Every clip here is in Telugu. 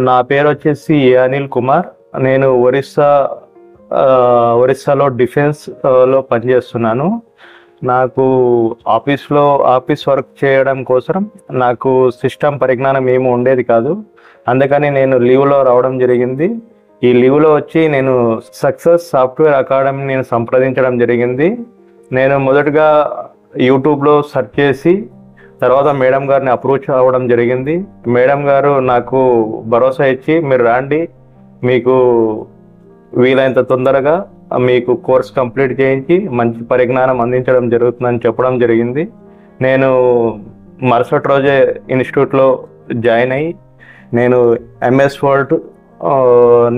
నా పేరు వచ్చేసి అనిల్ కుమార్. నేను ఒరిస్సాలో డిఫెన్స్ లో పనిచేస్తున్నాను. నాకు ఆఫీస్ వర్క్ చేయడం కోసం నాకు సిస్టమ్ పరిజ్ఞానం ఏమి ఉండేది కాదు. అందుకని నేను లీవ్లో రావడం జరిగింది. ఈ లీవ్లో వచ్చి నేను సక్సెస్ సాఫ్ట్వేర్ అకాడమీ నేను సంప్రదించడం జరిగింది. నేను మొదటగా యూట్యూబ్లో సెర్చ్ చేసి తర్వాత మేడం గారిని అప్రోచ్ అవ్వడం జరిగింది. మేడం గారు నాకు భరోసా ఇచ్చి మీరు రండి, మీకు వీలైనంత తొందరగా మీకు కోర్స్ కంప్లీట్ చేయించి మంచి పరిజ్ఞానం అందించడం జరుగుతుందని చెప్పడం జరిగింది. నేను మరుసటి రోజే ఇన్స్టిట్యూట్లో జాయిన్ అయ్యి నేను ఎంఎస్ వర్డ్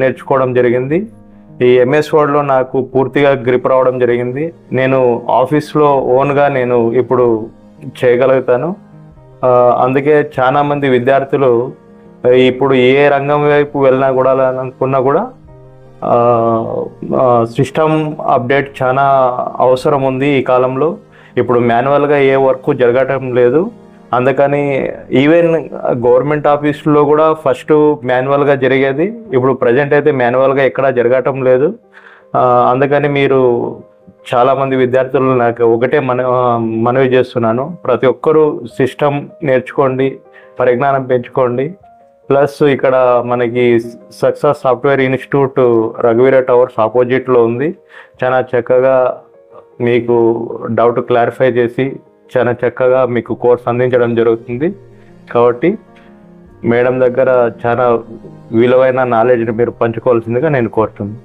నేర్చుకోవడం జరిగింది. ఈ ఎంఎస్ వర్డ్లో నాకు పూర్తిగా గ్రిప్ రావడం జరిగింది. నేను ఆఫీస్లో ఓన్గా నేను ఇప్పుడు చేయగలుగుతాను. అందుకే చాలామంది విద్యార్థులు ఇప్పుడు ఏ రంగం వైపు వెళ్ళినా కూడా అనుకున్నా కూడా సిస్టమ్ అప్డేట్ చాలా అవసరం ఉంది ఈ కాలంలో. ఇప్పుడు మాన్యువల్గా ఏ వర్క్ జరగటం లేదు. అందుకని ఈవెన్ గవర్నమెంట్ ఆఫీసులో కూడా ఫస్ట్ మాన్యువల్గా జరిగేది, ఇప్పుడు ప్రజెంట్ అయితే మాన్యువల్గా ఎక్కడా జరగటం లేదు. అందుకని మీరు చాలామంది విద్యార్థులు నాకు ఒకటే మనవి చేస్తున్నాను, ప్రతి ఒక్కరూ సిస్టమ్ నేర్చుకోండి, పరిజ్ఞానం పెంచుకోండి. ప్లస్ ఇక్కడ మనకి సక్సెస్ సాఫ్ట్వేర్ ఇన్స్టిట్యూట్ రఘువీర టవర్స్ ఆపోజిట్లో ఉంది. చాలా చక్కగా మీకు డౌట్ క్లారిఫై చేసి చాలా చక్కగా మీకు కోర్స్ అందించడం జరుగుతుంది. కాబట్టి మేడం దగ్గర చాలా విలువైన నాలెడ్జ్ని మీరు పంచుకోవాల్సిందిగా నేను కోరుతున్నాను.